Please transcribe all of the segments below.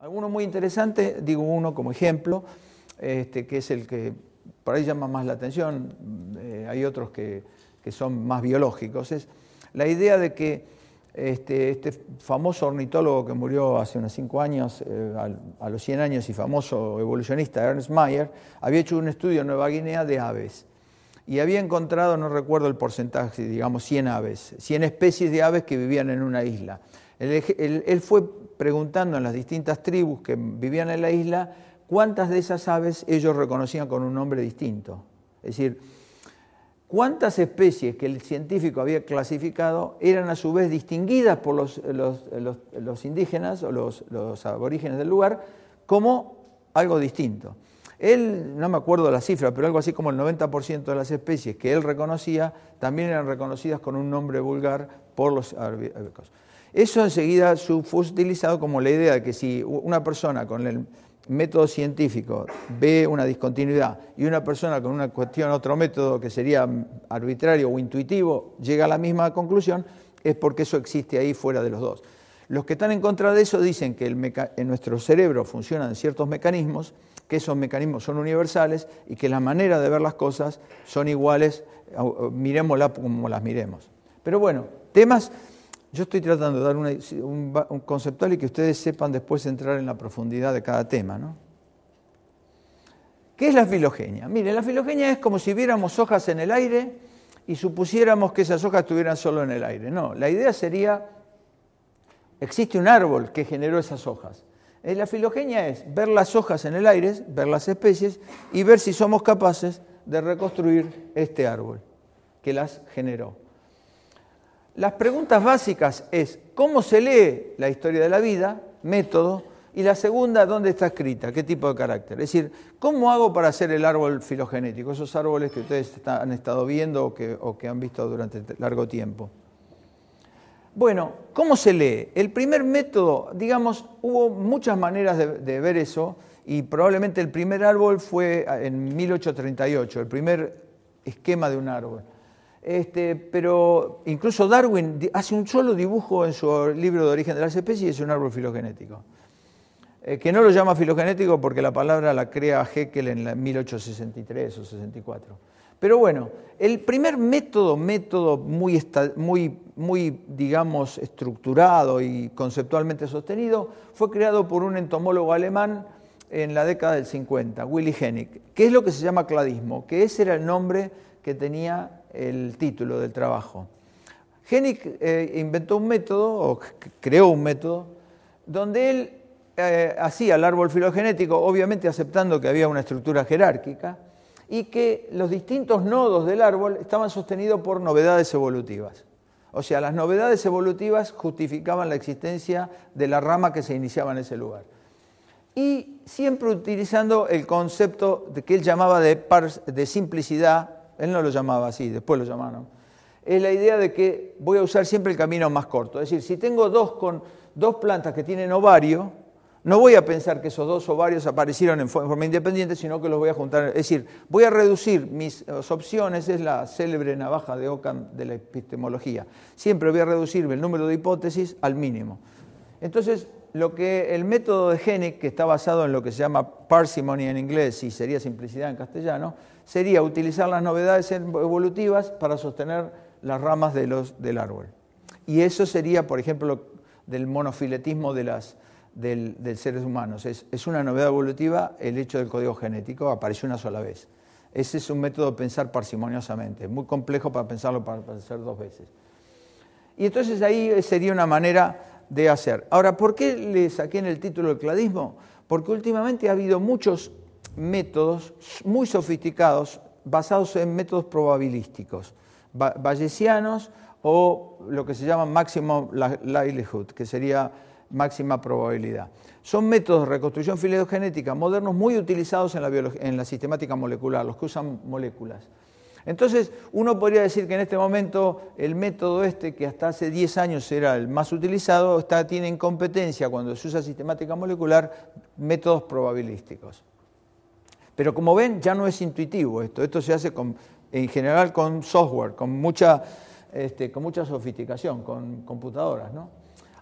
Alguno muy interesante, digo uno como ejemplo, que es el que por ahí llama más la atención, hay otros que son más biológicos, es la idea de que este famoso ornitólogo que murió hace unos 5 años, a los 100 años, y famoso evolucionista Ernst Mayr, había hecho un estudio en Nueva Guinea de aves y había encontrado, no recuerdo el porcentaje, digamos 100 aves, 100 especies de aves que vivían en una isla. Él fue preguntando en las distintas tribus que vivían en la isla cuántas de esas aves ellos reconocían con un nombre distinto. Es decir, cuántas especies que el científico había clasificado eran a su vez distinguidas por los indígenas o los aborígenes del lugar como algo distinto. Él, no me acuerdo la cifra, pero algo así como el 90% de las especies que él reconocía también eran reconocidas con un nombre vulgar por los arbustos. Eso enseguida fue utilizado como la idea de que si una persona con el método científico ve una discontinuidad y una persona con una cuestión, otro método que sería arbitrario o intuitivo, llega a la misma conclusión, es porque eso existe ahí fuera de los dos. Los que están en contra de eso dicen que en nuestro cerebro funcionan ciertos mecanismos, que esos mecanismos son universales y que la manera de ver las cosas son iguales, miremoslas como las miremos. Pero bueno, temas... Yo estoy tratando de dar un conceptual y que ustedes sepan después entrar en la profundidad de cada tema, ¿no? ¿Qué es la filogenia? Miren, la filogenia es como si viéramos hojas en el aire y supusiéramos que esas hojas estuvieran solo en el aire. No, la idea sería, existe un árbol que generó esas hojas. La filogenia es ver las hojas en el aire, ver las especies y ver si somos capaces de reconstruir este árbol que las generó. Las preguntas básicas es cómo se lee la historia de la vida, método, y la segunda, dónde está escrita, qué tipo de carácter. Es decir, ¿cómo hago para hacer el árbol filogenético? Esos árboles que ustedes han estado viendo o que han visto durante largo tiempo. Bueno, ¿cómo se lee? El primer método, digamos, hubo muchas maneras de ver eso, y probablemente el primer árbol fue en 1838, el primer esquema de un árbol. Pero incluso Darwin hace un solo dibujo en su libro de Origen de las Especies y es un árbol filogenético. Que no lo llama filogenético porque la palabra la crea Haeckel en 1863 o 64. Pero bueno, el primer método muy, digamos, estructurado y conceptualmente sostenido fue creado por un entomólogo alemán en la década del 50, Willy Hennig, que es lo que se llama cladismo, que ese era el nombre que tenía el título del trabajo. Hennig inventó un método, o creó un método, donde él hacía el árbol filogenético, obviamente aceptando que había una estructura jerárquica, y que los distintos nodos del árbol estaban sostenidos por novedades evolutivas. O sea, las novedades evolutivas justificaban la existencia de la rama que se iniciaba en ese lugar. Y siempre utilizando el concepto que él llamaba de simplicidad. Él no lo llamaba así, después lo llamaron. Es la idea de que voy a usar siempre el camino más corto. Es decir, si tengo dos plantas que tienen ovario, no voy a pensar que esos dos ovarios aparecieron en forma independiente, sino que los voy a juntar. Es decir, voy a reducir mis opciones, es la célebre navaja de Occam de la epistemología. Siempre voy a reducir el número de hipótesis al mínimo. Entonces, el método de Hennig, que está basado en lo que se llama parsimony en inglés y sería simplicidad en castellano, sería utilizar las novedades evolutivas para sostener las ramas del árbol. Y eso sería, por ejemplo, del monofiletismo del seres humanos. Es una novedad evolutiva el hecho del código genético, apareció una sola vez. Ese es un método de pensar parsimoniosamente, muy complejo para pensarlo para hacer 2 veces. Y entonces ahí sería una manera de hacer. Ahora, ¿por qué le saqué en el título el cladismo? Porque últimamente ha habido muchos métodos muy sofisticados basados en métodos probabilísticos, bayesianos o lo que se llama maximum likelihood, que sería máxima probabilidad. Son métodos de reconstrucción filogenética modernos muy utilizados en la sistemática molecular, los que usan moléculas. Entonces, uno podría decir que en este momento el método que hasta hace 10 años era el más utilizado, tiene en competencia, cuando se usa sistemática molecular, métodos probabilísticos. Pero como ven, ya no es intuitivo esto se hace en general con software, con mucha sofisticación, con computadoras, ¿no?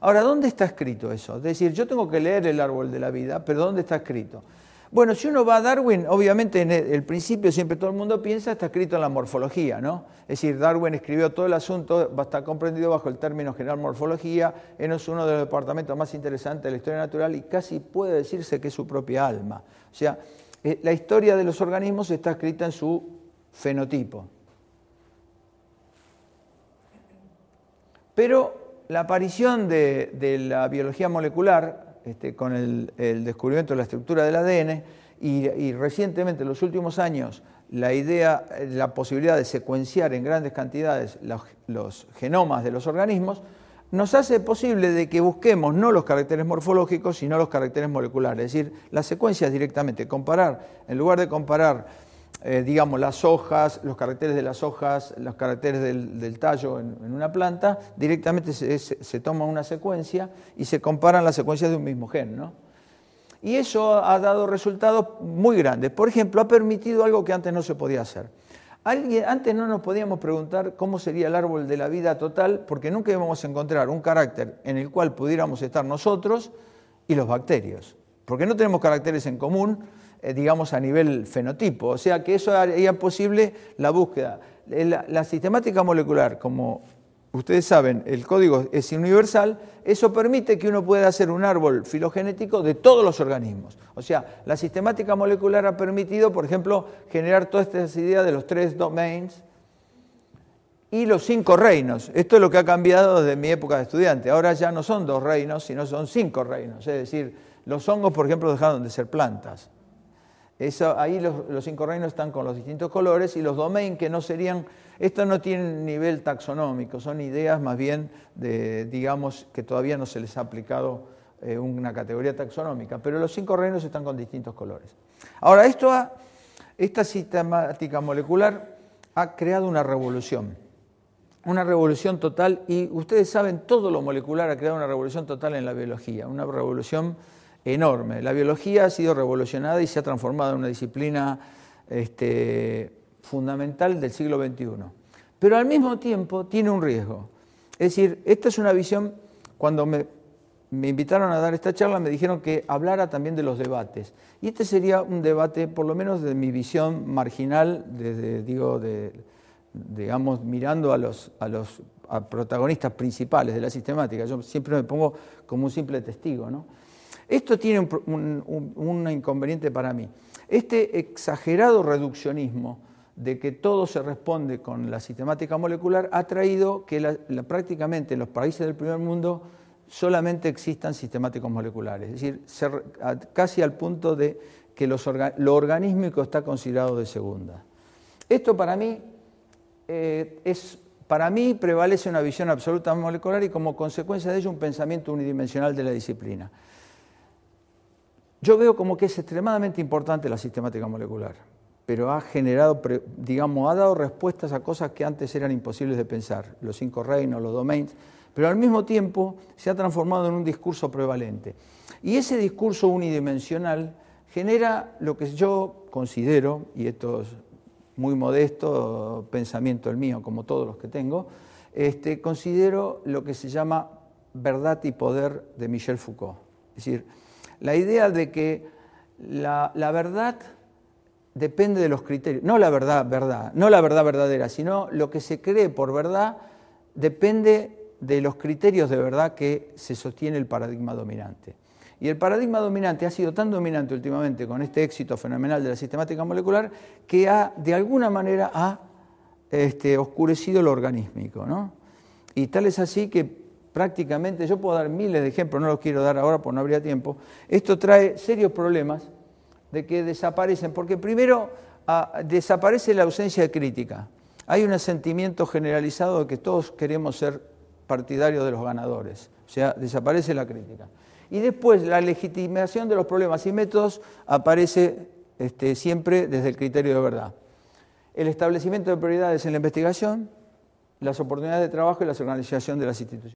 Ahora, ¿dónde está escrito eso? Es decir, yo tengo que leer el árbol de la vida, pero ¿dónde está escrito? Bueno, si uno va a Darwin, obviamente en el principio siempre todo el mundo piensa, está escrito en la morfología, ¿no? Es decir, Darwin escribió todo el asunto, va a estar comprendido bajo el término general morfología, es uno de los departamentos más interesantes de la historia natural y casi puede decirse que es su propia alma. O sea, la historia de los organismos está escrita en su fenotipo. Pero la aparición de la biología molecular, con el descubrimiento de la estructura del ADN y recientemente en los últimos años la posibilidad de secuenciar en grandes cantidades los genomas de los organismos, nos hace posible de que busquemos no los caracteres morfológicos, sino los caracteres moleculares, es decir, las secuencias directamente, en lugar de comparar digamos, las hojas, los caracteres de las hojas, los caracteres del tallo en una planta, directamente se toma una secuencia y se comparan las secuencias de un mismo gen, ¿no? Y eso ha dado resultados muy grandes. Por ejemplo, ha permitido algo que antes no se podía hacer. Antes no nos podíamos preguntar cómo sería el árbol de la vida total, porque nunca íbamos a encontrar un carácter en el cual pudiéramos estar nosotros y los bacterios, porque no tenemos caracteres en común, digamos, a nivel fenotipo. O sea que eso haría posible la búsqueda. La sistemática molecular, como ustedes saben, el código es universal, eso permite que uno pueda hacer un árbol filogenético de todos los organismos. O sea, la sistemática molecular ha permitido, por ejemplo, generar todas estas ideas de los 3 domains y los 5 reinos. Esto es lo que ha cambiado desde mi época de estudiante. Ahora ya no son 2 reinos, sino son 5 reinos. Es decir, los hongos, por ejemplo, dejaron de ser plantas. Ahí los 5 reinos están con los distintos colores y los domain que no serían, esto no tiene nivel taxonómico, son ideas más bien de, digamos, que todavía no se les ha aplicado una categoría taxonómica, pero los 5 reinos están con distintos colores. Ahora, esta sistemática molecular ha creado una revolución total, y ustedes saben, todo lo molecular ha creado una revolución total en la biología, una revolución enorme. La biología ha sido revolucionada y se ha transformado en una disciplina fundamental del siglo XXI. Pero al mismo tiempo tiene un riesgo. Es decir, esta es una visión, cuando me invitaron a dar esta charla me dijeron que hablara también de los debates. Y este sería un debate, por lo menos de mi visión marginal, digamos, mirando a protagonistas principales de la sistemática. Yo siempre me pongo como un simple testigo, ¿no? Esto tiene un inconveniente para mí. Este exagerado reduccionismo de que todo se responde con la sistemática molecular ha traído que prácticamente en los países del primer mundo solamente existan sistemáticos moleculares. Es decir, casi al punto de que lo organísmico está considerado de segunda. Esto para mí prevalece una visión absoluta molecular y como consecuencia de ello un pensamiento unidimensional de la disciplina. Yo veo como que es extremadamente importante la sistemática molecular, pero ha generado, digamos, ha dado respuestas a cosas que antes eran imposibles de pensar, los 5 reinos, los domains, pero al mismo tiempo se ha transformado en un discurso prevalente. Y ese discurso unidimensional genera lo que yo considero, y esto es muy modesto pensamiento el mío, como todos los que tengo, considero lo que se llama verdad y poder de Michel Foucault. Es decir, la idea de que la verdad depende de los criterios, no la verdad verdadera, sino lo que se cree por verdad depende de los criterios de verdad que se sostiene el paradigma dominante. Y el paradigma dominante ha sido tan dominante últimamente con este éxito fenomenal de la sistemática molecular que de alguna manera ha oscurecido lo organísmico, ¿no? Y tal es así que prácticamente, yo puedo dar miles de ejemplos, no los quiero dar ahora porque no habría tiempo, esto trae serios problemas de que desaparecen, porque primero desaparece la ausencia de crítica. Hay un sentimiento generalizado de que todos queremos ser partidarios de los ganadores, o sea, desaparece la crítica. Y después la legitimación de los problemas y métodos aparece siempre desde el criterio de verdad. El establecimiento de prioridades en la investigación, las oportunidades de trabajo y la organización de las instituciones.